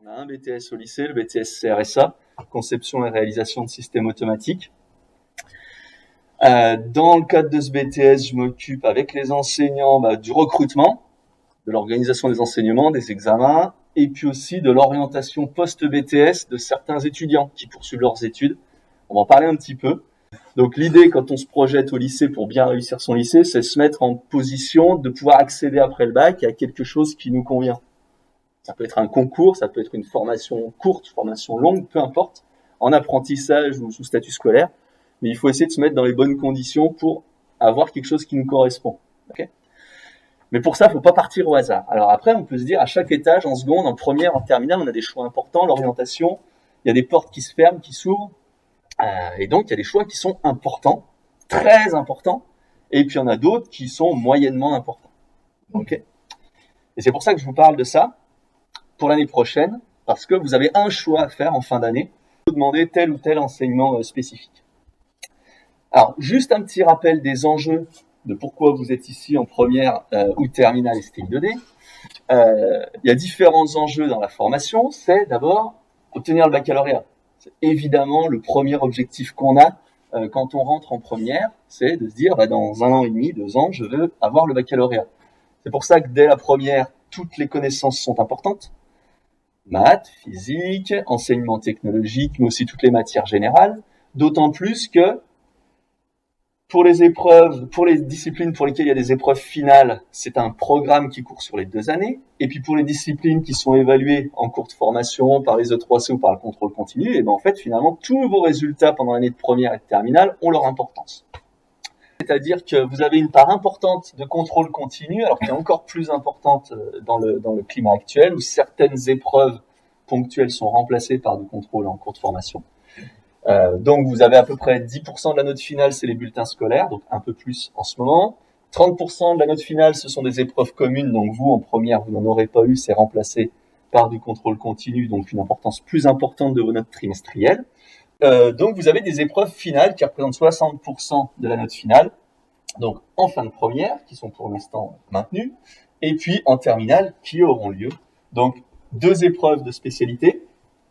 On a un BTS au lycée, le BTS CRSA, conception et réalisation de systèmes automatiques. Dans le cadre de ce BTS, je m'occupe avec les enseignants du recrutement, de l'organisation des enseignements, des examens, et puis aussi de l'orientation post-BTS de certains étudiants qui poursuivent leurs études. On va en parler un petit peu. Donc l'idée, quand on se projette au lycée pour bien réussir son lycée, c'est se mettre en position de pouvoir accéder après le bac à quelque chose qui nous convient. Ça peut être un concours, ça peut être une formation courte, formation longue, peu importe, en apprentissage ou sous statut scolaire. Mais il faut essayer de se mettre dans les bonnes conditions pour avoir quelque chose qui nous correspond. Okay ? Mais pour ça, il ne faut pas partir au hasard. Alors après, on peut se dire, à chaque étage, en seconde, en première, en terminale, on a des choix importants. L'orientation, il y a des portes qui se ferment, qui s'ouvrent. Et donc, il y a des choix qui sont importants, très importants. Et puis, il y en a d'autres qui sont moyennement importants. Okay ? Et c'est pour ça que je vous parle de ça pour l'année prochaine, parce que vous avez un choix à faire en fin d'année. Vous demandez tel ou tel enseignement spécifique. Alors, juste un petit rappel des enjeux de pourquoi vous êtes ici en première ou terminale STI 2D. Il y a différents enjeux dans la formation. C'est d'abord obtenir le baccalauréat. C'est évidemment le premier objectif qu'on a quand on rentre en première, c'est de se dire dans 1 an et demi, 2 ans, je veux avoir le baccalauréat. C'est pour ça que dès la première, toutes les connaissances sont importantes. Maths, physique, enseignement technologique, mais aussi toutes les matières générales. D'autant plus que pour les épreuves, pour les disciplines pour lesquelles il y a des épreuves finales, c'est un programme qui court sur les 2 années. Et puis pour les disciplines qui sont évaluées en cours de formation par les E3C ou par le contrôle continu, et en fait finalement tous vos résultats pendant l'année de première et de terminale ont leur importance. C'est-à-dire que vous avez une part importante de contrôle continu, alors qui est encore plus importante dans le climat actuel, où certaines épreuves ponctuelles sont remplacées par du contrôle en cours de formation. Donc vous avez à peu près 10% de la note finale, c'est les bulletins scolaires, donc un peu plus en ce moment. 30% de la note finale, ce sont des épreuves communes, donc vous, en première, vous n'en aurez pas eu, c'est remplacé par du contrôle continu, donc une importance plus importante de vos notes trimestrielles. Donc vous avez des épreuves finales qui représentent 60% de la note finale, donc en fin de première, qui sont pour l'instant maintenues, et puis en terminale, qui auront lieu. Donc 2 épreuves de spécialité,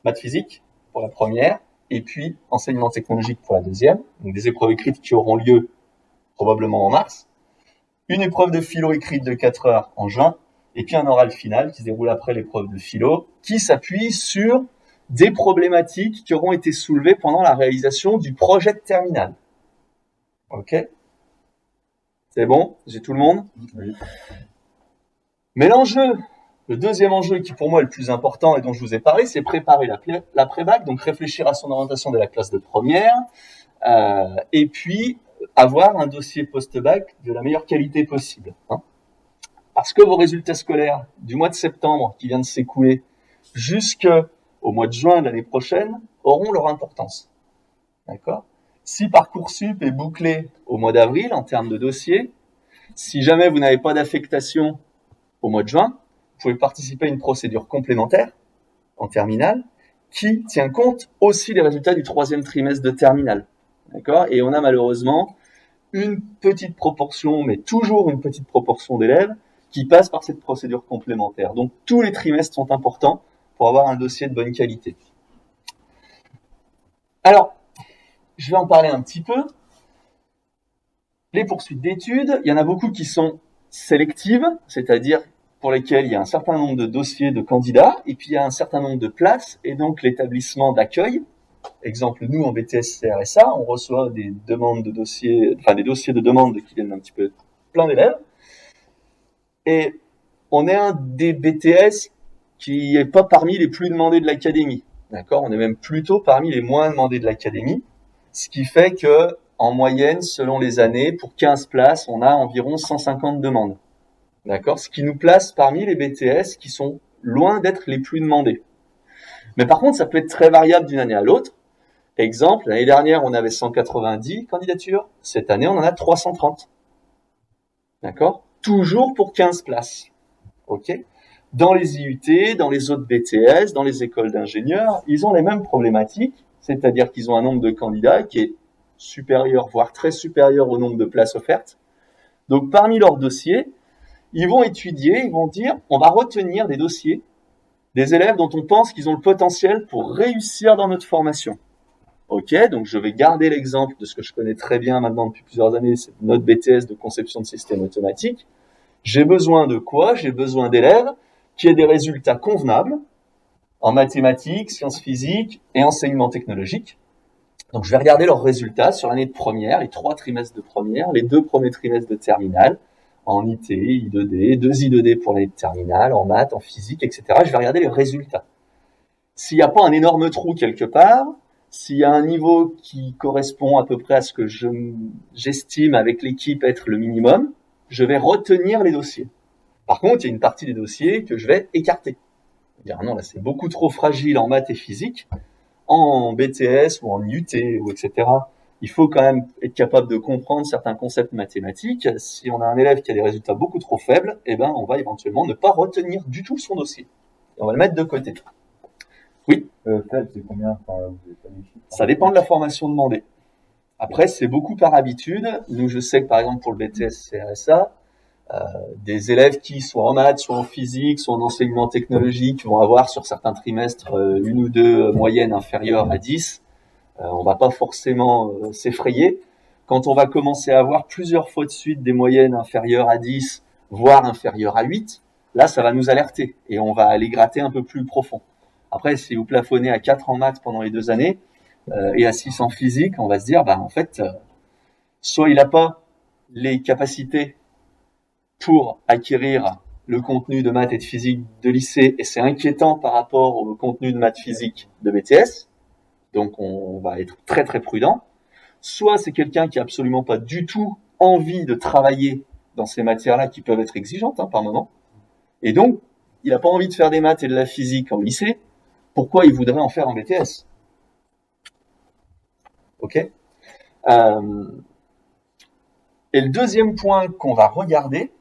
maths physique pour la première, et puis enseignement technologique pour la deuxième, donc des épreuves écrites qui auront lieu probablement en mars, une épreuve de philo écrite de 4 heures en juin, et puis un oral final qui se déroule après l'épreuve de philo, qui s'appuie sur des problématiques qui auront été soulevées pendant la réalisation du projet de terminale. Ok ? C'est bon ? J'ai tout le monde ? Oui. Mais l'enjeu, le deuxième enjeu qui pour moi est le plus important et dont je vous ai parlé, c'est préparer la pré-bac, donc réfléchir à son orientation de la classe de première, et puis avoir un dossier post-bac de la meilleure qualité possible. Parce que vos résultats scolaires du mois de septembre qui vient de s'écouler jusqu'au mois de juin de l'année prochaine auront leur importance. D'accord ? Si Parcoursup est bouclé au mois d'avril en termes de dossier, si jamais vous n'avez pas d'affectation au mois de juin, vous pouvez participer à une procédure complémentaire en terminale qui tient compte aussi des résultats du 3e trimestre de terminale. D'accord ? Et on a malheureusement une petite proportion, mais toujours une petite proportion d'élèves qui passent par cette procédure complémentaire. Donc tous les trimestres sont importants pour avoir un dossier de bonne qualité. Alors, je vais en parler un petit peu. Les poursuites d'études, il y en a beaucoup qui sont sélectives, c'est-à-dire pour lesquelles il y a un certain nombre de dossiers de candidats, et puis il y a un certain nombre de places, et donc l'établissement d'accueil. Exemple, nous, en BTS CRSA, on reçoit des demandes de dossiers, des dossiers de demande qui viennent un petit peu plein d'élèves. Et on est un des BTS qui est pas parmi les plus demandés de l'académie. D'accord ? On est même plutôt parmi les moins demandés de l'académie. Ce qui fait que, en moyenne, selon les années, pour 15 places, on a environ 150 demandes. D'accord ? Ce qui nous place parmi les BTS qui sont loin d'être les plus demandés. Mais par contre, ça peut être très variable d'une année à l'autre. Exemple, l'année dernière, on avait 190 candidatures. Cette année, on en a 330. D'accord ? Toujours pour 15 places. Ok ? Dans les IUT, dans les autres BTS, dans les écoles d'ingénieurs, ils ont les mêmes problématiques, c'est-à-dire qu'ils ont un nombre de candidats qui est supérieur, voire très supérieur au nombre de places offertes. Donc, parmi leurs dossiers, ils vont étudier, ils vont dire, on va retenir des dossiers Des élèves dont on pense qu'ils ont le potentiel pour réussir dans notre formation. Ok, donc je vais garder l'exemple de ce que je connais très bien maintenant depuis plusieurs années, c'est notre BTS de conception de systèmes automatiques. J'ai besoin de quoi? J'ai besoin d'élèves qui aient des résultats convenables en mathématiques, sciences physiques et enseignement technologique. Donc je vais regarder leurs résultats sur l'année de première, les 3 trimestres de première, les 2 premiers trimestres de terminale, en IT, I2D, 2 I2D pour l'année de terminale, en maths, en physique, etc. Je vais regarder les résultats. S'il n'y a pas un énorme trou quelque part, s'il y a un niveau qui correspond à peu près à ce que j'estime avec l'équipe être le minimum, je vais retenir les dossiers. Par contre, il y a une partie des dossiers que je vais écarter. Dire non, là c'est beaucoup trop fragile en maths et physique, en BTS ou en UT ou etc. Il faut quand même être capable de comprendre certains concepts mathématiques. Si on a un élève qui a des résultats beaucoup trop faibles, eh ben on va éventuellement ne pas retenir du tout son dossier. Et on va le mettre de côté. Oui. Faible, c'est combien? Enfin, vous avez pas les chiffres. Ça dépend de la formation demandée. Après, c'est beaucoup par habitude. Nous, je sais que par exemple pour le BTS CRSA, des élèves qui, soit en maths, soit en physique, soit en enseignement technologique, vont avoir sur certains trimestres une ou deux moyennes inférieures à 10. On va pas forcément s'effrayer. Quand on va commencer à avoir plusieurs fois de suite des moyennes inférieures à 10, voire inférieures à 8, là, ça va nous alerter et on va aller gratter un peu plus profond. Après, si vous plafonnez à 4 en maths pendant les 2 années et à 6 en physique, on va se dire, bah en fait, soit il n'a pas les capacités pour acquérir le contenu de maths et de physique de lycée, et c'est inquiétant par rapport au contenu de maths physique de BTS, donc on va être très très prudent. Soit c'est quelqu'un qui a absolument pas du tout envie de travailler dans ces matières-là qui peuvent être exigeantes par moment, et donc il n'a pas envie de faire des maths et de la physique en lycée, pourquoi il voudrait en faire en BTS? Ok. Et le deuxième point qu'on va regarder,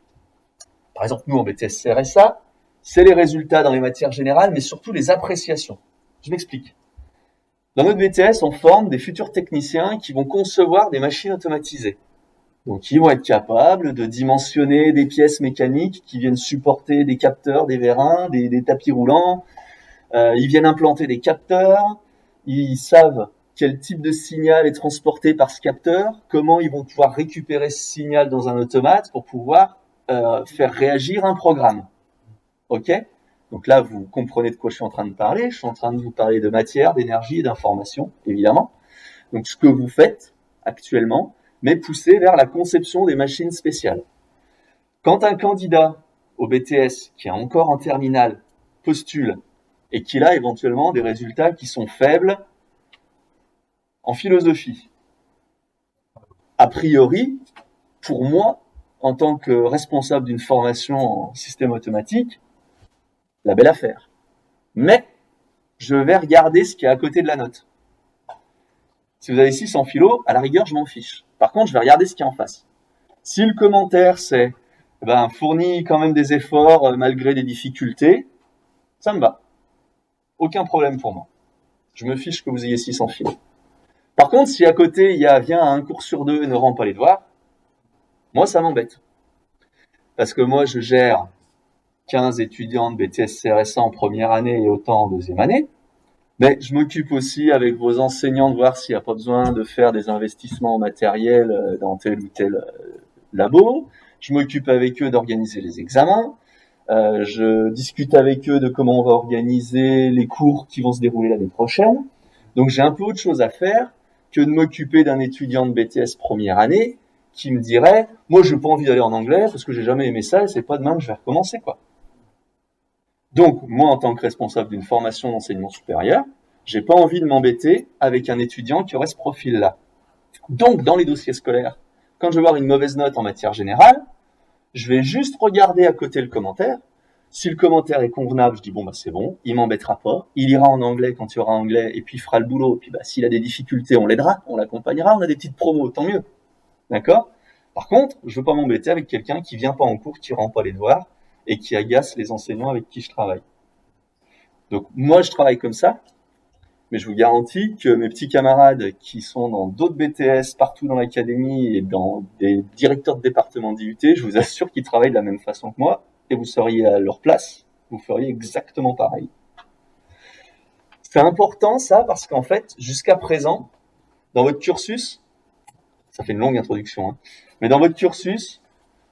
par exemple nous en BTS CRSA, c'est les résultats dans les matières générales, mais surtout les appréciations. Je m'explique. Dans notre BTS, on forme des futurs techniciens qui vont concevoir des machines automatisées. Donc, ils vont être capables de dimensionner des pièces mécaniques qui viennent supporter des capteurs, des vérins, des tapis roulants. Ils viennent implanter des capteurs. Ils savent quel type de signal est transporté par ce capteur, comment ils vont pouvoir récupérer ce signal dans un automate pour pouvoir faire réagir un programme. Ok? Donc là, vous comprenez de quoi je suis en train de parler. Je suis en train de vous parler de matière, d'énergie et d'information, évidemment. Donc ce que vous faites actuellement, mais poussé vers la conception des machines spéciales. Quand un candidat au BTS qui est encore en terminale postule et qu'il a éventuellement des résultats qui sont faibles en philosophie, a priori, pour moi, en tant que responsable d'une formation en système automatique, la belle affaire. Mais je vais regarder ce qui est à côté de la note. Si vous avez 6 en philo, à la rigueur, je m'en fiche. Par contre, je vais regarder ce qui est en face. Si le commentaire, c'est fournit quand même des efforts malgré des difficultés, ça me va. Aucun problème pour moi. Je me fiche que vous ayez 6 en philo. Par contre, si à côté, il y a vient à un cours sur 2 et ne rend pas les devoirs, moi, ça m'embête. Parce que moi, je gère 15 étudiants de BTS CRSA en première année et autant en deuxième année. Mais je m'occupe aussi avec vos enseignants de voir s'il n'y a pas besoin de faire des investissements en matériel dans tel ou tel labo. Je m'occupe avec eux d'organiser les examens. Je discute avec eux de comment on va organiser les cours qui vont se dérouler l'année prochaine. Donc j'ai un peu autre chose à faire que de m'occuper d'un étudiant de BTS première année qui me dirait « Moi, j'ai pas envie d'aller en anglais parce que j'ai jamais aimé ça et c'est pas demain que je vais recommencer, quoi. » Donc, moi, en tant que responsable d'une formation d'enseignement supérieur, j'ai pas envie de m'embêter avec un étudiant qui aurait ce profil-là. Donc, dans les dossiers scolaires, quand je vais voir une mauvaise note en matière générale, je vais juste regarder à côté le commentaire. Si le commentaire est convenable, je dis bon c'est bon, il m'embêtera pas, il ira en anglais quand il y aura anglais et puis il fera le boulot. Et puis s'il a des difficultés, on l'aidera, on l'accompagnera, on a des petites promos, tant mieux. D'accord? Par contre, je veux pas m'embêter avec quelqu'un qui vient pas en cours, qui rend pas les devoirs et qui agace les enseignants avec qui je travaille. Donc moi je travaille comme ça, mais je vous garantis que mes petits camarades qui sont dans d'autres BTS partout dans l'académie et dans des directeurs de département d'IUT, je vous assure qu'ils travaillent de la même façon que moi et vous seriez à leur place, vous feriez exactement pareil. C'est important ça parce qu'en fait, jusqu'à présent, dans votre cursus, ça fait une longue introduction, hein, mais dans votre cursus,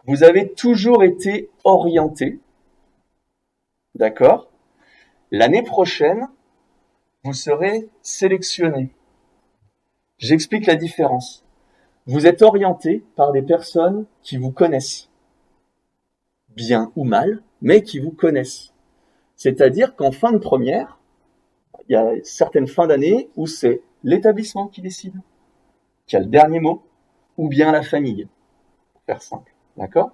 vous avez toujours été orienté, d'accord? L'année prochaine, vous serez sélectionné. J'explique la différence. Vous êtes orienté par des personnes qui vous connaissent, bien ou mal, mais qui vous connaissent. C'est-à-dire qu'en fin de première, il y a certaines fins d'année où c'est l'établissement qui décide, qui a le dernier mot, ou bien la famille, pour faire simple, d'accord?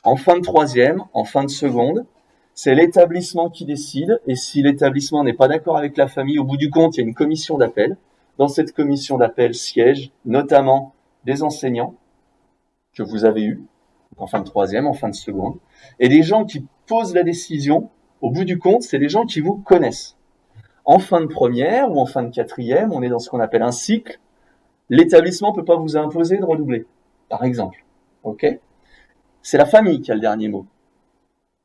En fin de troisième, en fin de seconde, c'est l'établissement qui décide, et si l'établissement n'est pas d'accord avec la famille, au bout du compte, il y a une commission d'appel. Dans cette commission d'appel siègent notamment des enseignants que vous avez eus, en fin de troisième, en fin de seconde, et des gens qui posent la décision, au bout du compte, c'est des gens qui vous connaissent. En fin de première ou en fin de quatrième, on est dans ce qu'on appelle un cycle. L'établissement ne peut pas vous imposer de redoubler, par exemple. Ok ? C'est la famille qui a le dernier mot.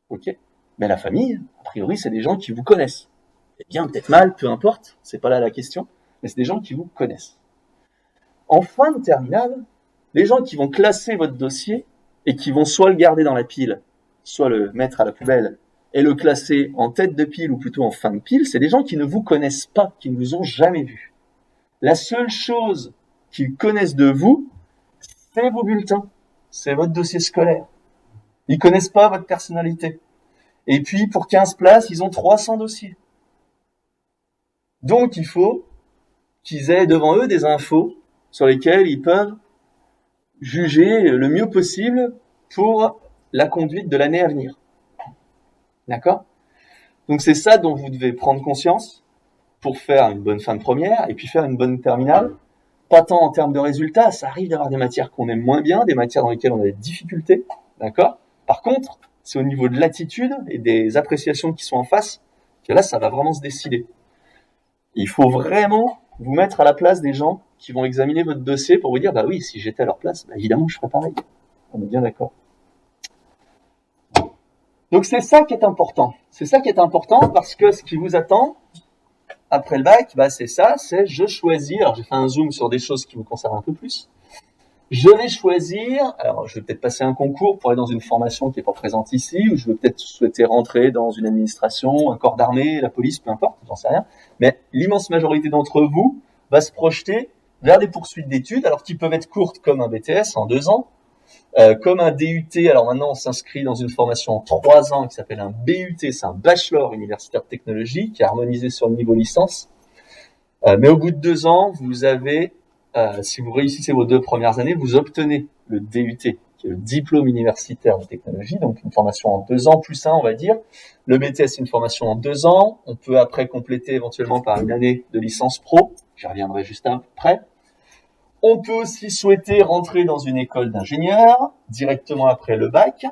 Ok ? Mais la famille, a priori, c'est des gens qui vous connaissent. Et bien, peut-être mal, peu importe, c'est pas là la question, mais c'est des gens qui vous connaissent. En fin de terminale, les gens qui vont classer votre dossier et qui vont soit le garder dans la pile, soit le mettre à la poubelle et le classer en tête de pile ou plutôt en fin de pile, c'est des gens qui ne vous connaissent pas, qui ne vous ont jamais vu. La seule chose qu'ils connaissent de vous, c'est vos bulletins, c'est votre dossier scolaire. Ils connaissent pas votre personnalité. Et puis, pour 15 places, ils ont 300 dossiers. Donc, il faut qu'ils aient devant eux des infos sur lesquelles ils peuvent juger le mieux possible pour la conduite de l'année à venir. D'accord ? Donc, c'est ça dont vous devez prendre conscience pour faire une bonne fin de première et puis faire une bonne terminale. Pas tant en termes de résultats, ça arrive d'avoir des matières qu'on aime moins bien, des matières dans lesquelles on a des difficultés. D'accord ? Par contre, c'est au niveau de l'attitude et des appréciations qui sont en face que là, ça va vraiment se décider. Il faut vraiment vous mettre à la place des gens qui vont examiner votre dossier pour vous dire, bah oui, si j'étais à leur place, bah évidemment, je ferais pareil. On est bien d'accord. Donc c'est ça qui est important. C'est ça qui est important parce que ce qui vous attend après le bac, bah c'est ça, c'est je choisis. Alors j'ai fait un zoom sur des choses qui vous concernent un peu plus. Je vais choisir, alors je vais peut-être passer un concours pour aller dans une formation qui n'est pas présente ici, ou je vais peut-être souhaiter rentrer dans une administration, un corps d'armée, la police, peu importe, j'en sais rien. Mais l'immense majorité d'entre vous va se projeter vers des poursuites d'études, alors qui peuvent être courtes comme un BTS en 2 ans, comme un DUT. Alors maintenant on s'inscrit dans une formation en 3 ans qui s'appelle un BUT, c'est un Bachelor universitaire de technologie, qui est harmonisé sur le niveau licence. Mais au bout de 2 ans, vous avez... si vous réussissez vos 2 premières années, vous obtenez le DUT, qui est le diplôme universitaire de technologie, donc une formation en 2 ans plus 1, on va dire. Le BTS, c'est une formation en 2 ans. On peut après compléter éventuellement par une année de licence pro. J'y reviendrai juste après. On peut aussi souhaiter rentrer dans une école d'ingénieur directement après le bac,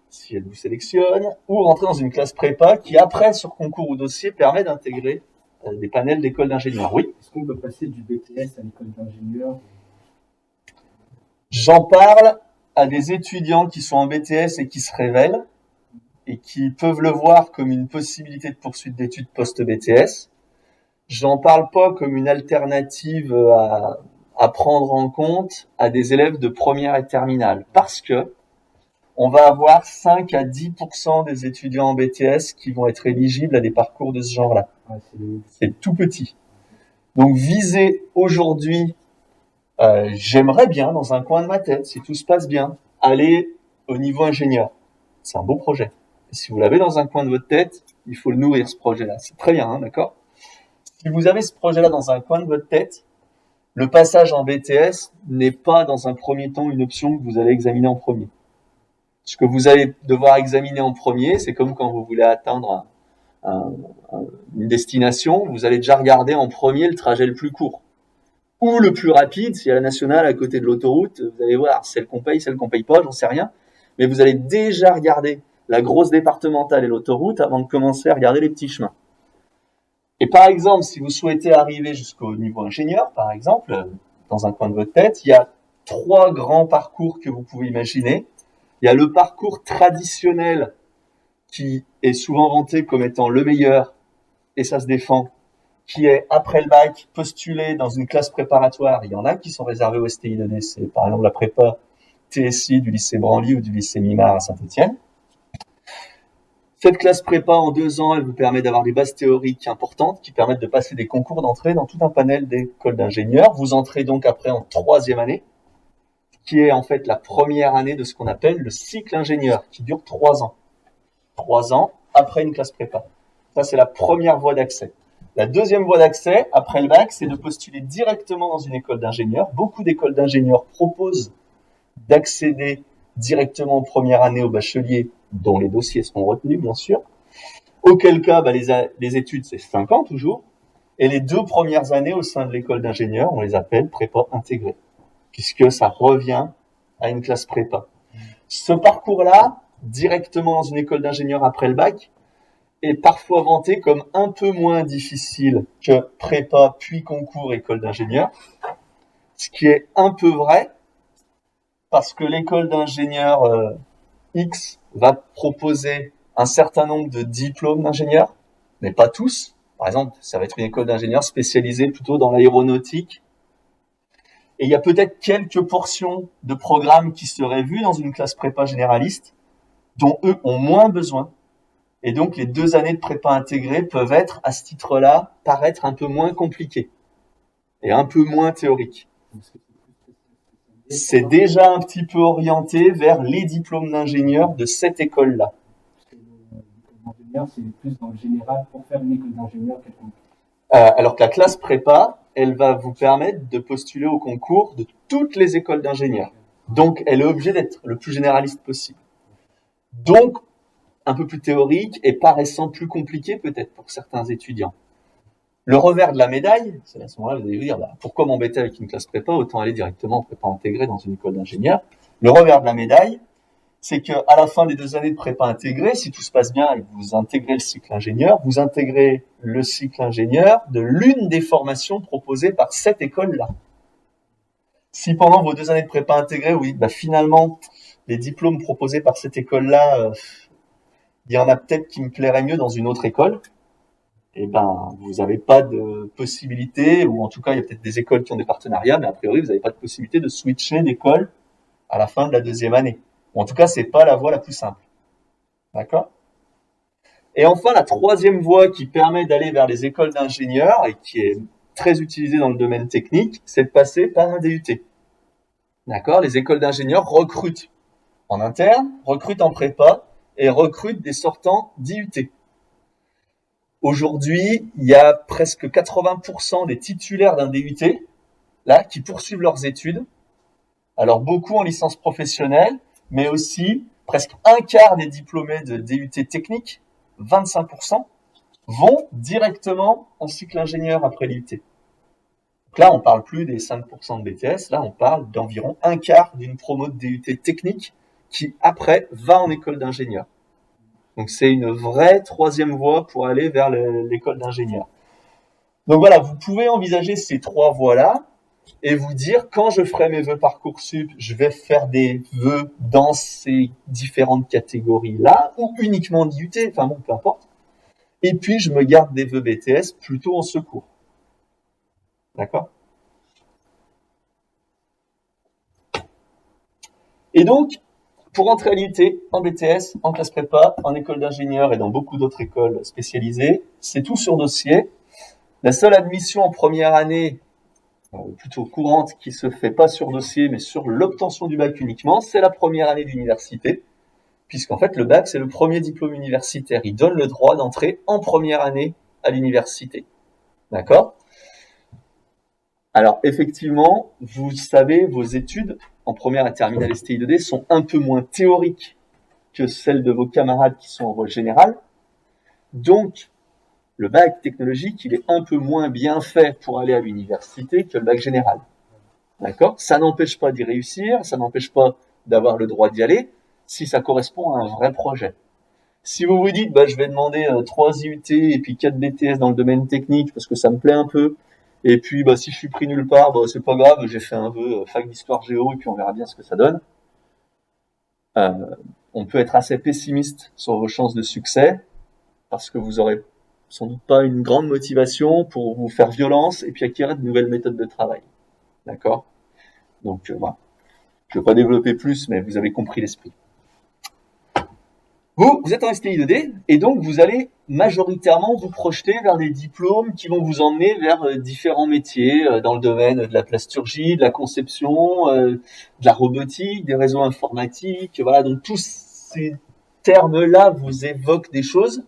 si elle vous sélectionne, ou rentrer dans une classe prépa qui, après, sur concours ou dossier, permet d'intégrer des panels d'écoles d'ingénieurs. Oui. Est-ce qu'on peut passer du BTS à l'école d'ingénieur? J'en parle à des étudiants qui sont en BTS et qui se révèlent et qui peuvent le voir comme une possibilité de poursuite d'études post-BTS. J'en parle pas comme une alternative à prendre en compte à des élèves de première et terminale, parce que on va avoir 5 à 10% des étudiants en BTS qui vont être éligibles à des parcours de ce genre-là. Ouais, C'est tout petit. Donc viser aujourd'hui, j'aimerais bien, dans un coin de ma tête, si tout se passe bien, aller au niveau ingénieur. C'est un beau projet. Et si vous l'avez dans un coin de votre tête, il faut le nourrir, ce projet-là. C'est très bien, hein, d'accord ? Si vous avez ce projet-là dans un coin de votre tête, le passage en BTS n'est pas dans un premier temps une option que vous allez examiner en premier. Ce que vous allez devoir examiner en premier, c'est comme quand vous voulez atteindre une destination, vous allez déjà regarder en premier le trajet le plus court. Ou le plus rapide, s'il y a la nationale à côté de l'autoroute, vous allez voir celle qu'on paye pas, j'en sais rien. Mais vous allez déjà regarder la grosse départementale et l'autoroute avant de commencer à regarder les petits chemins. Et par exemple, si vous souhaitez arriver jusqu'au niveau ingénieur, par exemple, dans un coin de votre tête, il y a 3 grands parcours que vous pouvez imaginer. Il y a le parcours traditionnel qui est souvent vanté comme étant le meilleur, et ça se défend, qui est, après le bac, postulé dans une classe préparatoire. Il y en a qui sont réservés au STI 2D. C'est par exemple la prépa TSI du lycée Branly ou du lycée Mimar à Saint-Étienne. Cette classe prépa en 2 ans, elle vous permet d'avoir des bases théoriques importantes qui permettent de passer des concours d'entrée dans tout un panel d'écoles d'ingénieurs. Vous entrez donc après en 3e année, qui est en fait la première année de ce qu'on appelle le cycle ingénieur, qui dure 3 ans. 3 ans après une classe prépa. Ça, c'est la première voie d'accès. La deuxième voie d'accès, après le bac, c'est de postuler directement dans une école d'ingénieurs. Beaucoup d'écoles d'ingénieurs proposent d'accéder directement en première année au bachelier, dont les dossiers seront retenus, bien sûr. Auquel cas, les études, c'est 5 ans toujours. Et les 2 premières années au sein de l'école d'ingénieurs, on les appelle prépa intégrée, puisque ça revient à une classe prépa. Ce parcours-là, directement dans une école d'ingénieurs après le bac, est parfois vanté comme un peu moins difficile que prépa puis concours école d'ingénieurs, ce qui est un peu vrai, parce que l'école d'ingénieurs X va proposer un certain nombre de diplômes d'ingénieurs, mais pas tous. Par exemple, ça va être une école d'ingénieurs spécialisée plutôt dans l'aéronautique. Et il y a peut-être quelques portions de programmes qui seraient vues dans une classe prépa généraliste, dont eux ont moins besoin. Et donc, les 2 années de prépa intégrée peuvent être, à ce titre-là, paraître un peu moins compliquées et un peu moins théoriques. C'est déjà un petit peu orienté vers les diplômes d'ingénieur de cette école-là. L'ingénieur, c'est plus dans le général pour faire une école d'ingénieur quelconque. Alors que la classe prépa, elle va vous permettre de postuler au concours de toutes les écoles d'ingénieurs. Donc, elle est obligée d'être le plus généraliste possible. Donc, un peu plus théorique et paraissant plus compliqué peut-être pour certains étudiants. Le revers de la médaille, c'est à ce moment-là, vous allez vous dire, pourquoi m'embêter avec une classe prépa, autant aller directement en prépa intégrée dans une école d'ingénieur. Le revers de la médaille, c'est qu'à la fin des 2 années de prépa intégrée, si tout se passe bien et que vous intégrez le cycle ingénieur, vous intégrez le cycle ingénieur de l'une des formations proposées par cette école-là. Si pendant vos 2 années de prépa intégrée, vous dites, finalement, les diplômes proposés par cette école-là, il y en a peut-être qui me plairaient mieux dans une autre école, vous n'avez pas de possibilité, ou en tout cas, il y a peut-être des écoles qui ont des partenariats, mais a priori, vous n'avez pas de possibilité de switcher d'école à la fin de la 2e année. Ou en tout cas, c'est pas la voie la plus simple. D'accord? Et enfin, la 3e voie qui permet d'aller vers les écoles d'ingénieurs et qui est très utilisée dans le domaine technique, c'est de passer par un DUT. D'accord? Les écoles d'ingénieurs recrutent en interne, recrutent en prépa et recrutent des sortants d'IUT. Aujourd'hui, il y a presque 80% des titulaires d'un DUT là qui poursuivent leurs études. Alors beaucoup en licence professionnelle, mais aussi presque un quart des diplômés de DUT technique, 25%, vont directement en cycle ingénieur après l'IUT. Donc là, on ne parle plus des 5% de BTS, là on parle d'environ un quart d'une promo de DUT technique qui après va en école d'ingénieur. Donc c'est une vraie 3e voie pour aller vers l'école d'ingénieur. Donc voilà, vous pouvez envisager ces 3 voies-là et vous dire, quand je ferai mes vœux Parcoursup, je vais faire des vœux dans ces différentes catégories-là, ou uniquement d'IUT, enfin bon, peu importe. Et puis, je me garde des vœux BTS plutôt en secours. D'accord? Et donc, pour entrer à l'IUT, en BTS, en classe prépa, en école d'ingénieur et dans beaucoup d'autres écoles spécialisées, c'est tout sur dossier. La seule admission en première année, plutôt courante, qui se fait pas sur dossier, mais sur l'obtention du bac uniquement, c'est la première année d'université, puisqu'en fait, le bac, c'est le premier diplôme universitaire. Il donne le droit d'entrer en première année à l'université. D'accord? Alors, effectivement, vous savez, vos études en première et terminale STI 2D sont un peu moins théoriques que celles de vos camarades qui sont en voie générale. Donc, le bac technologique, il est un peu moins bien fait pour aller à l'université que le bac général. D'accord? Ça n'empêche pas d'y réussir, ça n'empêche pas d'avoir le droit d'y aller, si ça correspond à un vrai projet. Si vous vous dites, je vais demander 3 IUT et puis 4 BTS dans le domaine technique parce que ça me plaît un peu, et puis si je suis pris nulle part, c'est pas grave, j'ai fait un vœu fac d'histoire géo et puis on verra bien ce que ça donne. On peut être assez pessimiste sur vos chances de succès parce que vous aurez sans doute pas une grande motivation pour vous faire violence et puis acquérir de nouvelles méthodes de travail. D'accord? Donc voilà. Je ne vais pas développer plus, mais vous avez compris l'esprit. Vous êtes en STI 2D et donc vous allez majoritairement vous projeter vers des diplômes qui vont vous emmener vers différents métiers dans le domaine de la plasturgie, de la conception, de la robotique, des réseaux informatiques. Voilà, donc tous ces termes-là vous évoquent des choses,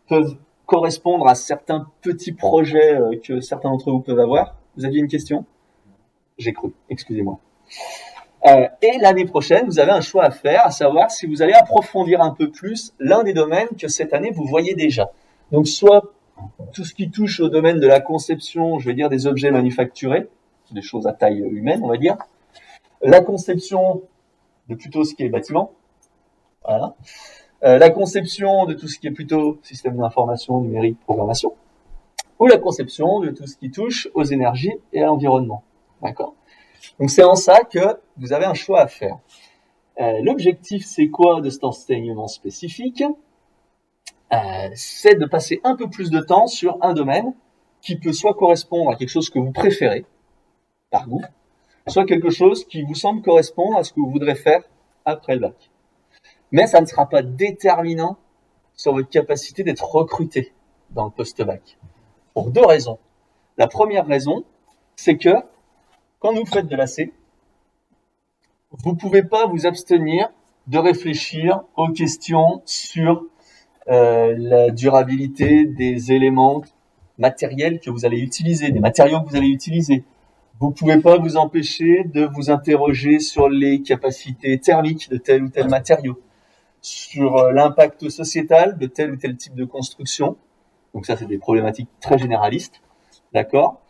peuvent correspondre à certains petits projets que certains d'entre vous peuvent avoir. Vous aviez une question? J'ai cru, excusez-moi. Et l'année prochaine, vous avez un choix à faire, à savoir si vous allez approfondir un peu plus l'un des domaines que cette année vous voyez déjà. Donc soit tout ce qui touche au domaine de la conception, je vais dire des objets manufacturés, des choses à taille humaine, on va dire. La conception de plutôt ce qui est bâtiment. Voilà. La conception de tout ce qui est plutôt système d'information, numérique, programmation. Ou la conception de tout ce qui touche aux énergies et à l'environnement. D'accord ? Donc c'est en ça que vous avez un choix à faire. L'objectif, c'est quoi de cet enseignement spécifique? C'est de passer un peu plus de temps sur un domaine qui peut soit correspondre à quelque chose que vous préférez, par goût, soit quelque chose qui vous semble correspondre à ce que vous voudrez faire après le bac. Mais ça ne sera pas déterminant sur votre capacité d'être recruté dans le post-bac. Pour deux raisons. La première raison, c'est que quand vous faites de l'AC, vous ne pouvez pas vous abstenir de réfléchir aux questions sur la durabilité des éléments matériels que vous allez utiliser, des matériaux que vous allez utiliser. Vous ne pouvez pas vous empêcher de vous interroger sur les capacités thermiques de tel ou tel matériau, sur l'impact sociétal de tel ou tel type de construction. Donc ça, c'est des problématiques très généralistes, d'accord ?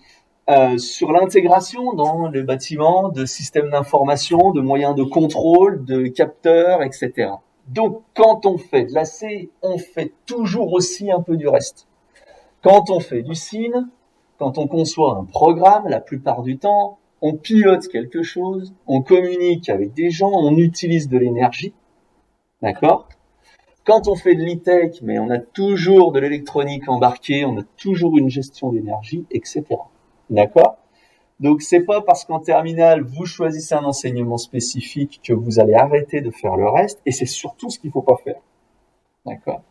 Sur l'intégration dans le bâtiment de systèmes d'information, de moyens de contrôle, de capteurs, etc. Donc, quand on fait de l'AC, on fait toujours aussi un peu du reste. Quand on fait du CIN, quand on conçoit un programme, la plupart du temps, on pilote quelque chose, on communique avec des gens, on utilise de l'énergie, d'accord ? Quand on fait de l'e-tech, mais on a toujours de l'électronique embarquée, on a toujours une gestion d'énergie, etc. D'accord? Donc, c'est pas parce qu'en terminale, vous choisissez un enseignement spécifique que vous allez arrêter de faire le reste, et c'est surtout ce qu'il faut pas faire. D'accord?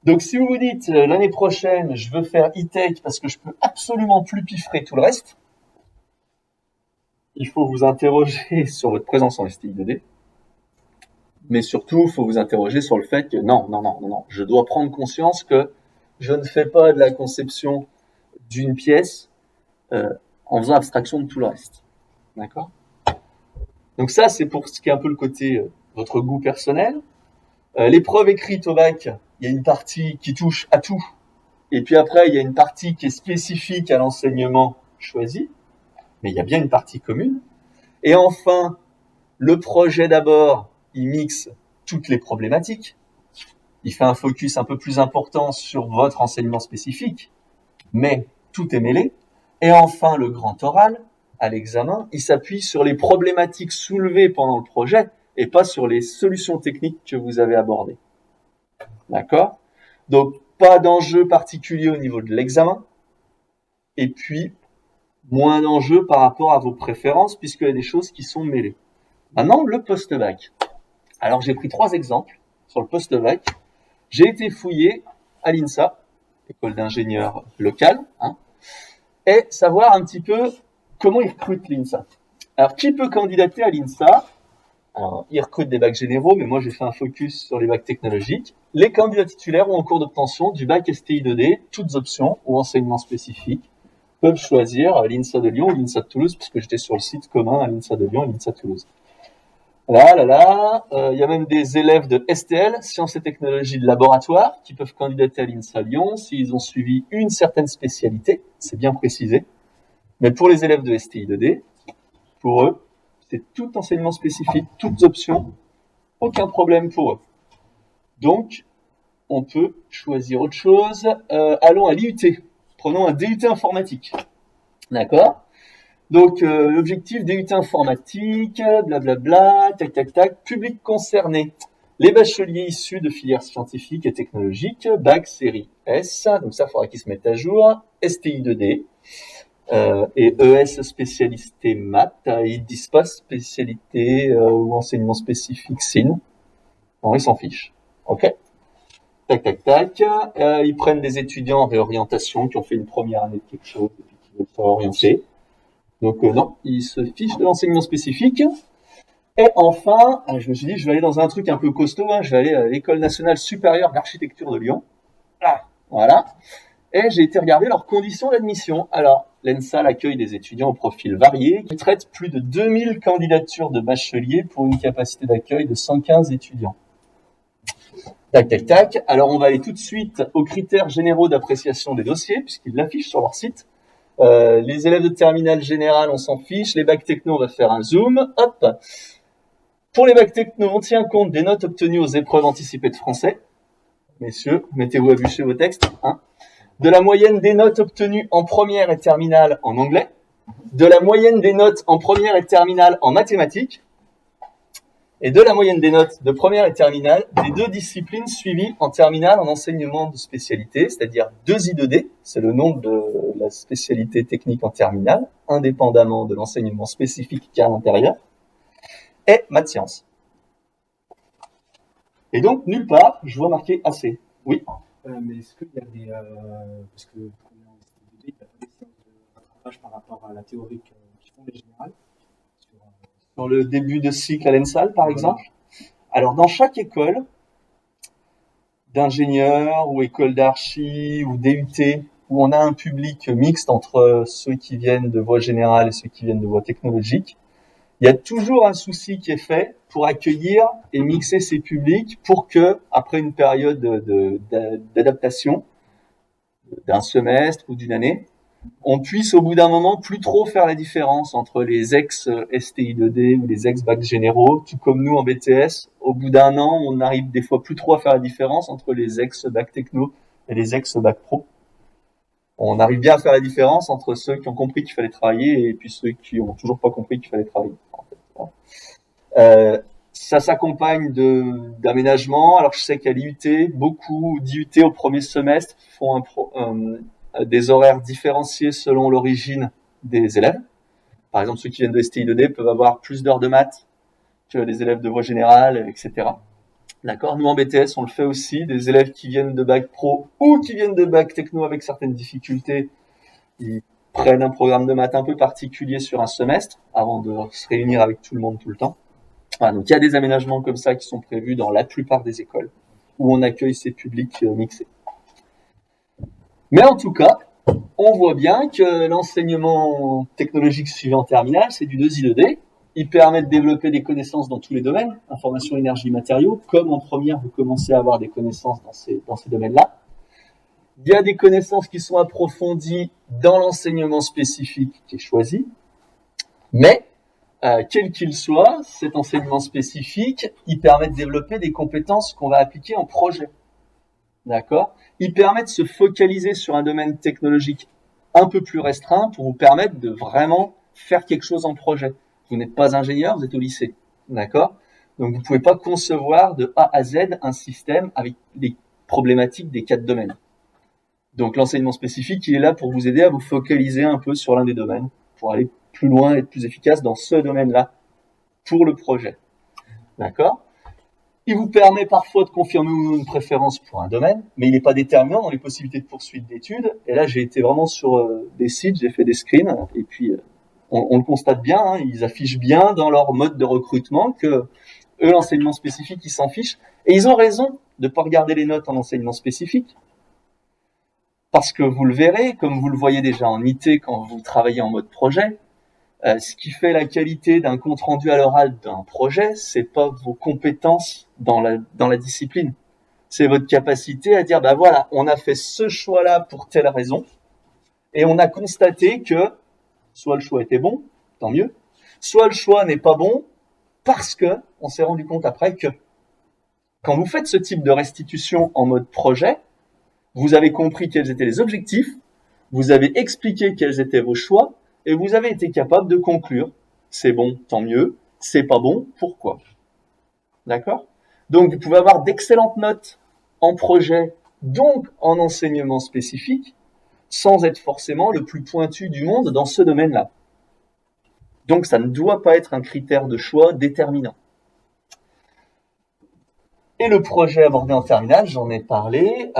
Donc, si vous vous dites, l'année prochaine, je veux faire e-tech parce que je peux absolument plus piffrer tout le reste, il faut vous interroger sur votre présence en STI 2D, mais surtout, il faut vous interroger sur le fait que non, je dois prendre conscience que je ne fais pas de la conception d'une pièce en faisant abstraction de tout le reste. D'accord? Donc ça, c'est pour ce qui est un peu le côté votre goût personnel. L'épreuve écrite au bac, il y a une partie qui touche à tout. Et puis après, il y a une partie qui est spécifique à l'enseignement choisi. Mais il y a bien une partie commune. Et enfin, le projet d'abord, il mixe toutes les problématiques. Il fait un focus un peu plus important sur votre enseignement spécifique. Mais tout est mêlé. Et enfin, le grand oral, à l'examen, il s'appuie sur les problématiques soulevées pendant le projet et pas sur les solutions techniques que vous avez abordées. D'accord? Donc, pas d'enjeu particulier au niveau de l'examen. Et puis, moins d'enjeux par rapport à vos préférences puisqu'il y a des choses qui sont mêlées. Maintenant, le post-bac. Alors, j'ai pris 3 exemples sur le post-bac. J'ai été fouillé à l'INSA, école d'ingénieurs locale, et savoir un petit peu comment ils recrutent l'INSA. Alors, qui peut candidater à l'INSA? Alors, ils recrutent des bacs généraux, mais moi, j'ai fait un focus sur les bacs technologiques. Les candidats titulaires ou en cours d'obtention du bac STI 2D, toutes options ou enseignements spécifiques, peuvent choisir l'INSA de Lyon ou l'INSA de Toulouse, puisque j'étais sur le site commun à l'INSA de Lyon et l'INSA de Toulouse. Il y a même des élèves de STL, Sciences et Technologies de Laboratoire, qui peuvent candidater à l'INSA Lyon s'ils ont suivi une certaine spécialité, c'est bien précisé. Mais pour les élèves de STI 2D, pour eux, c'est tout enseignement spécifique, toutes options, aucun problème pour eux. Donc, on peut choisir autre chose. Allons à l'IUT. Prenons un DUT informatique. D'accord ? Donc, l'objectif DUT informatique, blablabla, tac, public concerné. Les bacheliers issus de filières scientifiques et technologiques, bac série S, donc ça, il faudra qu'ils se mettent à jour, STI 2D, et ES spécialité maths, ils disent pas spécialité ou enseignement spécifique SIN. Non, ils s'en fichent. Ok. Tac, tac, tac. Ils prennent des étudiants en réorientation qui ont fait une première année de quelque chose et puis qui veulent se réorienter. Donc non, ils se fichent de l'enseignement spécifique. Et enfin, je me suis dit, je vais aller dans un truc un peu costaud, je vais aller à l'École nationale supérieure d'architecture de Lyon. Ah, voilà. Et j'ai été regarder leurs conditions d'admission. Alors, l'ENSAL accueille des étudiants au profil varié qui traitent plus de 2000 candidatures de bacheliers pour une capacité d'accueil de 115 étudiants. Tac, tac, tac. Alors, on va aller tout de suite aux critères généraux d'appréciation des dossiers, puisqu'ils l'affichent sur leur site. Les élèves de terminale générale, on s'en fiche. Les bacs techno, on va faire un zoom. Hop. Pour les bacs techno, on tient compte des notes obtenues aux épreuves anticipées de français. Messieurs, mettez-vous à bûcher vos textes. De la moyenne des notes obtenues en première et terminale en anglais. De la moyenne des notes en première et terminale en mathématiques. Et de la moyenne des notes de première et terminale des deux disciplines suivies en terminale en enseignement de spécialité, c'est-à-dire 2I2D, c'est le nom de la spécialité technique en terminale, indépendamment de l'enseignement spécifique qu'il y a à l'intérieur, et maths sciences. Et donc, nulle part, je vois marqué AC. Oui. Mais est-ce qu'il y a des... parce que quand on est en STD, il y a pas des séances de rattrapage par rapport à la théorique qui font les générales Dans le début de cycle à l'ENSAL, par exemple. Alors, dans chaque école d'ingénieurs ou école d'archi ou DUT, où on a un public mixte entre ceux qui viennent de voie générale et ceux qui viennent de voie technologique, il y a toujours un souci qui est fait pour accueillir et mixer ces publics pour que, après une période d'adaptation d'un semestre ou d'une année, on puisse au bout d'un moment plus trop faire la différence entre les ex-STI2D ou les ex-bacs généraux, tout comme nous en BTS. Au bout d'un an, on n'arrive des fois plus trop à faire la différence entre les ex-bacs techno et les ex-bacs pro. On arrive bien à faire la différence entre ceux qui ont compris qu'il fallait travailler et puis ceux qui ont toujours pas compris qu'il fallait travailler. Ça s'accompagne d'aménagements. Alors je sais qu'à l'IUT, beaucoup d'IUT au premier semestre font des horaires différenciés selon l'origine des élèves. Par exemple, ceux qui viennent de STI2D peuvent avoir plus d'heures de maths que les élèves de voie générale, etc. D'accord. Nous en BTS, on le fait aussi. Des élèves qui viennent de bac pro ou qui viennent de bac techno avec certaines difficultés, ils prennent un programme de maths un peu particulier sur un semestre avant de se réunir avec tout le monde tout le temps. Voilà, donc il y a des aménagements comme ça qui sont prévus dans la plupart des écoles où on accueille ces publics mixés. Mais en tout cas, on voit bien que l'enseignement technologique suivant en terminale, c'est du 2I2D. Il permet de développer des connaissances dans tous les domaines, information, énergie, matériaux, comme en première, vous commencez à avoir des connaissances dans ces domaines-là. Il y a des connaissances qui sont approfondies dans l'enseignement spécifique qui est choisi, mais quel qu'il soit, cet enseignement spécifique, il permet de développer des compétences qu'on va appliquer en projet. D'accord ? Il permet de se focaliser sur un domaine technologique un peu plus restreint pour vous permettre de vraiment faire quelque chose en projet. Vous n'êtes pas ingénieur, vous êtes au lycée. D'accord ? Donc, vous ne pouvez pas concevoir de A à Z un système avec les problématiques des 4 domaines. Donc, l'enseignement spécifique, il est là pour vous aider à vous focaliser un peu sur l'un des domaines, pour aller plus loin et être plus efficace dans ce domaine-là pour le projet. D'accord ? Il vous permet parfois de confirmer ou non une préférence pour un domaine, mais il n'est pas déterminant dans les possibilités de poursuite d'études. Et là, j'ai été vraiment sur des sites, j'ai fait des screens, et puis on le constate bien, ils affichent bien dans leur mode de recrutement que eux, l'enseignement spécifique, ils s'en fichent. Et ils ont raison de ne pas regarder les notes en enseignement spécifique. Parce que vous le verrez, comme vous le voyez déjà en IT quand vous travaillez en mode projet, ce qui fait la qualité d'un compte rendu à l'oral d'un projet, c'est pas vos compétences dans la discipline. C'est votre capacité à dire, bah voilà, on a fait ce choix-là pour telle raison, et on a constaté que soit le choix était bon, tant mieux, soit le choix n'est pas bon, parce que on s'est rendu compte après que quand vous faites ce type de restitution en mode projet, vous avez compris quels étaient les objectifs, vous avez expliqué quels étaient vos choix, et vous avez été capable de conclure, c'est bon, tant mieux, c'est pas bon, pourquoi ? D'accord ? Donc, vous pouvez avoir d'excellentes notes en projet, donc en enseignement spécifique, sans être forcément le plus pointu du monde dans ce domaine-là. Donc, ça ne doit pas être un critère de choix déterminant. Et le projet abordé en terminale, j'en ai parlé,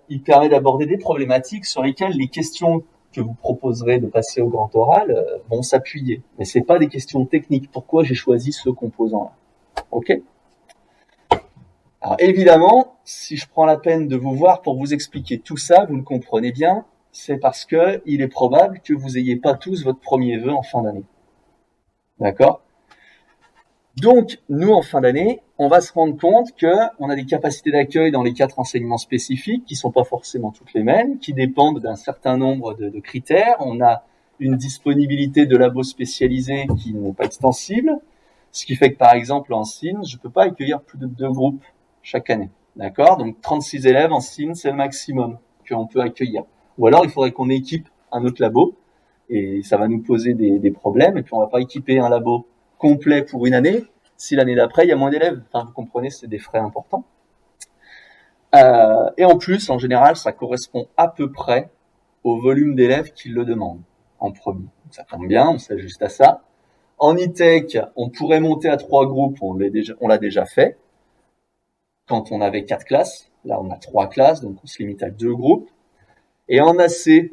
il permet d'aborder des problématiques sur lesquelles les questions que vous proposerez de passer au grand oral vont s'appuyer. Mais c'est pas des questions techniques. Pourquoi j'ai choisi ce composant-là? Ok? Alors évidemment, si je prends la peine de vous voir pour vous expliquer tout ça, vous le comprenez bien, c'est parce que il est probable que vous ayez pas tous votre premier vœu en fin d'année. D'accord? Donc, nous, en fin d'année, on va se rendre compte qu'on a des capacités d'accueil dans les 4 enseignements spécifiques qui sont pas forcément toutes les mêmes, qui dépendent d'un certain nombre de critères. On a une disponibilité de labos spécialisés qui n'est pas extensible, ce qui fait que, par exemple, en SIN, je peux pas accueillir plus de 2 groupes chaque année. D'accord? Donc, 36 élèves en SIN, c'est le maximum qu'on peut accueillir. Ou alors, il faudrait qu'on équipe un autre labo, et ça va nous poser des problèmes, et puis on va pas équiper un labo complet pour une année, si l'année d'après, il y a moins d'élèves. Enfin, vous comprenez, c'est des frais importants. Et en plus, en général, ça correspond à peu près au volume d'élèves qui le demandent en premier. Donc, ça tombe bien, on s'ajuste à ça. En e-tech, on pourrait monter à 3 groupes, on l'a déjà fait. Quand on avait 4 classes, là on a 3 classes, donc on se limite à 2 groupes. Et en AC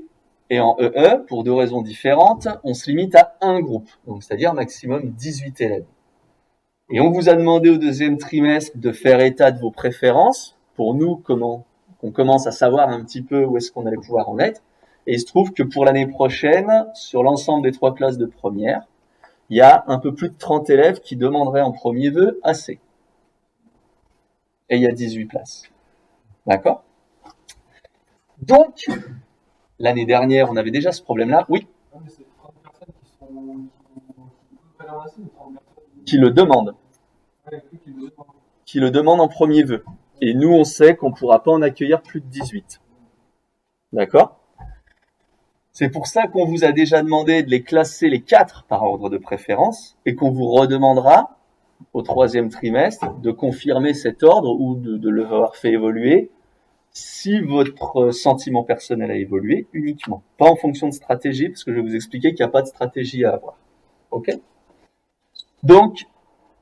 et en EE, pour 2 raisons différentes, on se limite à 1 groupe, donc c'est-à-dire maximum 18 élèves. Et on vous a demandé au 2e trimestre de faire état de vos préférences, pour nous, qu'on commence à savoir un petit peu où est-ce qu'on allait pouvoir en être. Et il se trouve que pour l'année prochaine, sur l'ensemble des 3 classes de première, il y a un peu plus de 30 élèves qui demanderaient en premier vœu AC. Et il y a 18 places. D'accord? Donc, l'année dernière, on avait déjà ce problème-là. Oui. Mais c'est 30 personnes qui peuvent aller en AC ou 30 personnes Qui le demandent. Qui le demandent en premier vœu. Et nous, on sait qu'on ne pourra pas en accueillir plus de 18. D'accord? C'est pour ça qu'on vous a déjà demandé de les classer les 4 par ordre de préférence et qu'on vous redemandera au 3e trimestre de confirmer cet ordre ou de le avoir fait évoluer si votre sentiment personnel a évolué uniquement. Pas en fonction de stratégie, parce que je vais vous expliquer qu'il n'y a pas de stratégie à avoir. Ok? Donc,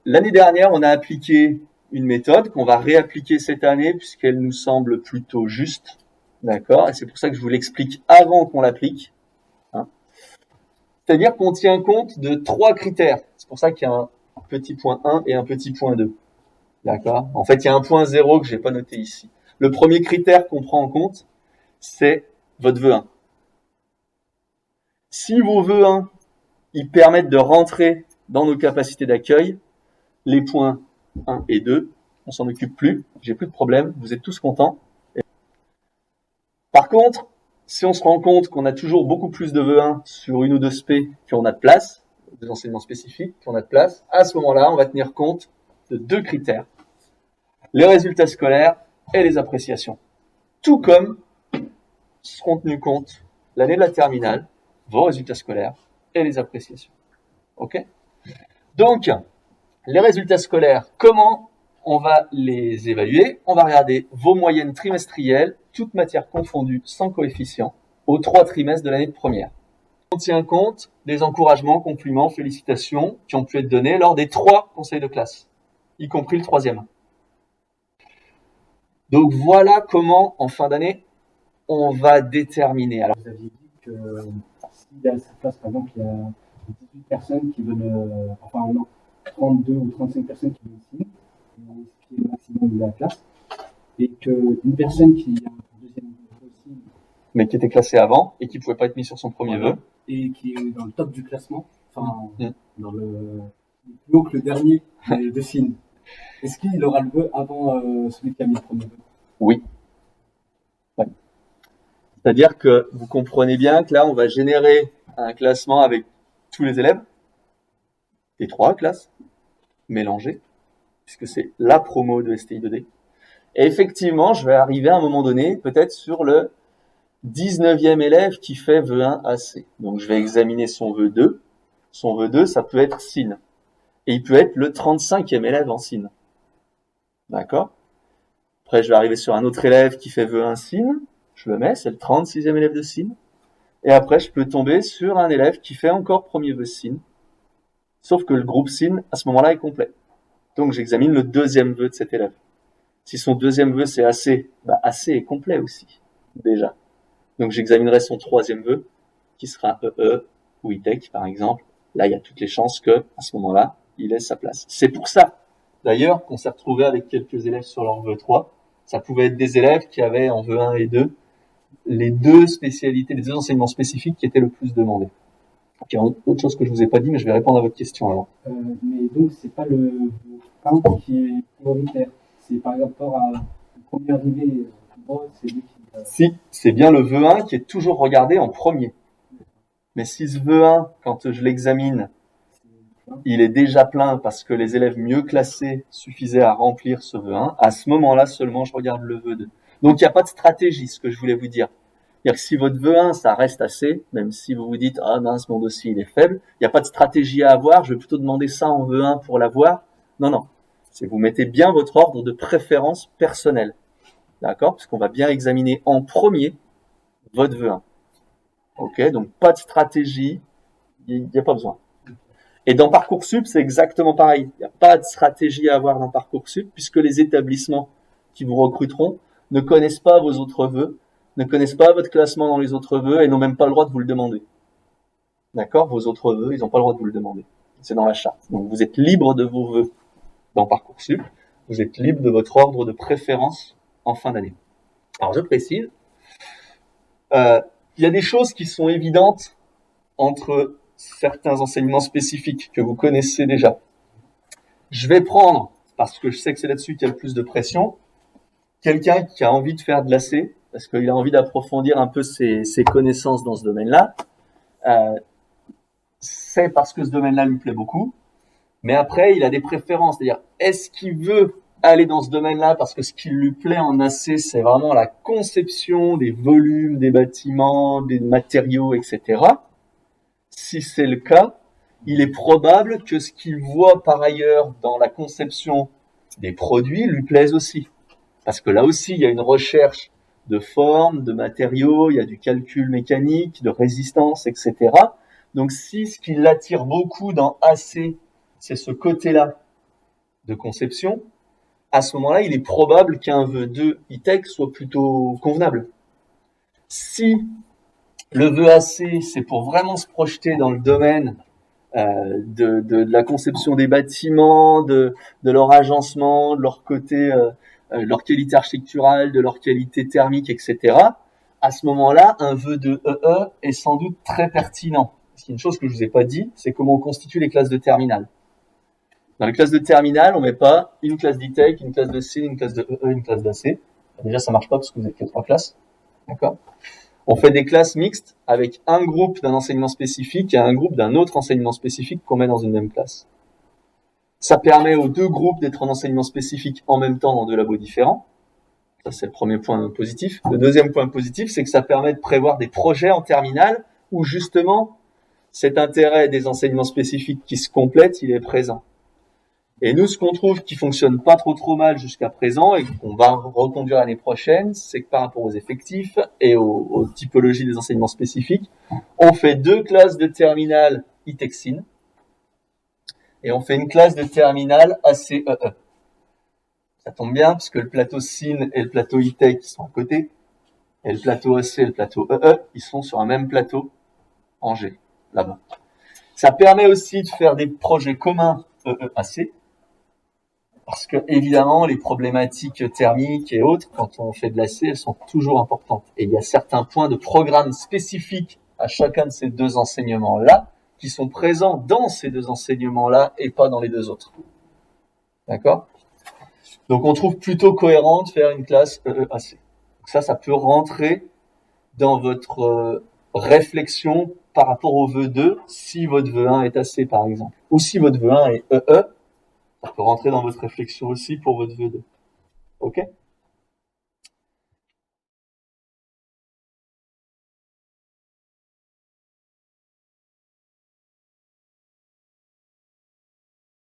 l'année dernière, on a appliqué une méthode qu'on va réappliquer cette année puisqu'elle nous semble plutôt juste. D'accord? Et c'est pour ça que je vous l'explique avant qu'on l'applique. Hein? C'est-à-dire qu'on tient compte de 3 critères. C'est pour ça qu'il y a un petit point 1 et un petit point 2. D'accord? En fait, il y a un point 0 que je n'ai pas noté ici. Le premier critère qu'on prend en compte, c'est votre vœu 1. Si vos vœux 1, ils permettent de rentrer dans nos capacités d'accueil, les points 1 et 2, on s'en occupe plus, j'ai plus de problème, vous êtes tous contents. Par contre, si on se rend compte qu'on a toujours beaucoup plus de vœux 1 sur une ou 2 spé qu'on a de place, des enseignements spécifiques qu'on a de place, à ce moment-là, on va tenir compte de 2 critères. Les résultats scolaires et les appréciations. Tout comme seront tenus compte l'année de la terminale, vos résultats scolaires et les appréciations. Ok? Donc, les résultats scolaires, comment on va les évaluer? On va regarder vos moyennes trimestrielles, toutes matières confondues, sans coefficient, aux 3 trimestres de l'année de première. On tient compte des encouragements, compliments, félicitations qui ont pu être donnés lors des 3 conseils de classe, y compris le 3e. Donc voilà comment, en fin d'année, on va déterminer. Alors, vous aviez dit que s'il y a cette classe, par exemple, il y a 18 personnes qui veulent, enfin non, 32 ou 35 personnes qui veulent ici, ce qui est le maximum de la classe, et qu'une personne qui a un deuxième aussi, mais qui était classé avant et qui ne pouvait pas être mis sur son premier vœu. Et qui est dans le top du classement, enfin, dans le plus haut que le dernier de SIN. Est-ce qu'il aura le vœu avant celui qui a mis le premier vœu? Oui. Ouais. C'est-à-dire que vous comprenez bien que là, on va générer un classement avec tous les élèves, les 3 classes, mélangées, puisque c'est la promo de STI2D. Et effectivement, je vais arriver à un moment donné, peut-être sur le 19e élève qui fait vœu 1 AC. Donc je vais examiner son vœu 2. Son vœu 2, ça peut être SIN. Et il peut être le 35e élève en SIN. D'accord? Après, je vais arriver sur un autre élève qui fait vœu 1 sin. Je le mets, c'est le 36e élève de sin. Et après, je peux tomber sur un élève qui fait encore premier vœu sin. Sauf que le groupe sin, à ce moment-là, est complet. Donc, j'examine le deuxième vœu de cet élève. Si son deuxième vœu, c'est AC, AC est complet aussi, déjà. Donc, j'examinerai son troisième vœu, qui sera EE ou ITEC, par exemple. Là, il y a toutes les chances que, à ce moment-là, il laisse sa place. C'est pour ça, d'ailleurs, qu'on s'est retrouvé avec quelques élèves sur leur vœu 3. Ça pouvait être des élèves qui avaient en vœu 1 et 2 les deux spécialités, les deux enseignements spécifiques qui étaient le plus demandés. Il y a autre chose que je vous ai pas dit, mais je vais répondre à votre question avant. Mais donc, c'est pas le 1 qui est prioritaire. C'est par rapport à le premier arrivé, c'est lui qui. Si, c'est bien le vœu 1 qui est toujours regardé en premier. Mais si ce vœu 1, quand je l'examine, il est déjà plein parce que les élèves mieux classés suffisaient à remplir ce vœu 1, à ce moment-là seulement je regarde le vœu 2. Donc il n'y a pas de stratégie, ce que je voulais vous dire. C'est-à-dire que si votre vœu 1, ça reste assez, même si vous vous dites « Ah mince, mon dossier il est faible », il n'y a pas de stratégie à avoir, je vais plutôt demander ça en vœu 1 pour l'avoir. Non. C'est vous mettez bien votre ordre de préférence personnelle. D'accord? Parce qu'on va bien examiner en premier votre vœu 1. Ok? Donc pas de stratégie, il n'y a pas besoin. Et dans Parcoursup, c'est exactement pareil. Il n'y a pas de stratégie à avoir dans Parcoursup puisque les établissements qui vous recruteront ne connaissent pas vos autres vœux, ne connaissent pas votre classement dans les autres vœux et n'ont même pas le droit de vous le demander. D'accord? Vos autres vœux, ils n'ont pas le droit de vous le demander. C'est dans la charte. Donc vous êtes libre de vos vœux dans Parcoursup. Vous êtes libre de votre ordre de préférence en fin d'année. Alors je précise, il y a des choses qui sont évidentes entre certains enseignements spécifiques que vous connaissez déjà. Je vais prendre, parce que je sais que c'est là-dessus qu'il y a le plus de pression, quelqu'un qui a envie de faire de l'AC, parce qu'il a envie d'approfondir un peu ses connaissances dans ce domaine-là. C'est parce que ce domaine-là lui plaît beaucoup, mais après, il a des préférences. C'est-à-dire, est-ce qu'il veut aller dans ce domaine-là parce que ce qui lui plaît en AC, c'est vraiment la conception des volumes, des bâtiments, des matériaux, etc. Si c'est le cas, il est probable que ce qu'il voit par ailleurs dans la conception des produits lui plaise aussi. Parce que là aussi, il y a une recherche de forme, de matériaux, il y a du calcul mécanique, de résistance, etc. Donc si ce qui l'attire beaucoup dans AC, c'est ce côté-là de conception, à ce moment-là, il est probable qu'un vœu 2 ITEC soit plutôt convenable. Si le vœu AC, c'est pour vraiment se projeter dans le domaine de la conception des bâtiments, de leur agencement, de leur côté, leur qualité architecturale, de leur qualité thermique, etc. À ce moment-là, un vœu de EE est sans doute très pertinent. Parce qu'il y a une chose que je vous ai pas dit, c'est comment on constitue les classes de terminale. Dans les classes de terminale, on met pas une classe d'ITEC, une classe de C, une classe de EE, une classe d'AC. Déjà, ça marche pas parce que vous n'avez que 3 classes. D'accord? On fait des classes mixtes avec un groupe d'un enseignement spécifique et un groupe d'un autre enseignement spécifique qu'on met dans une même classe. Ça permet aux deux groupes d'être en enseignement spécifique en même temps dans deux labos différents. Ça, c'est le premier point positif. Le deuxième point positif, c'est que ça permet de prévoir des projets en terminale où justement cet intérêt des enseignements spécifiques qui se complètent, il est présent. Et nous, ce qu'on trouve qui fonctionne pas trop mal jusqu'à présent et qu'on va reconduire l'année prochaine, c'est que par rapport aux effectifs et aux typologies des enseignements spécifiques, on fait 2 classes de terminale ITEC-SIN et on fait une classe de terminale ACEE. Ça tombe bien parce que le plateau SIN et le plateau ITEC sont à côté et le plateau AC et le plateau EE, ils sont sur un même plateau en G, là-bas. Ça permet aussi de faire des projets communs EE-AC. Parce que, évidemment, les problématiques thermiques et autres, quand on fait de l'AC, elles sont toujours importantes. Et il y a certains points de programme spécifiques à chacun de ces deux enseignements-là, qui sont présents dans ces deux enseignements-là et pas dans les deux autres. D'accord? Donc, on trouve plutôt cohérent de faire une classe EEAC. Donc ça peut rentrer dans votre réflexion par rapport au vœu 2, si votre vœu 1 est AC, par exemple. Ou si votre vœu 1 est EE, ça peut rentrer dans votre réflexion aussi pour votre vœu 2. Ok?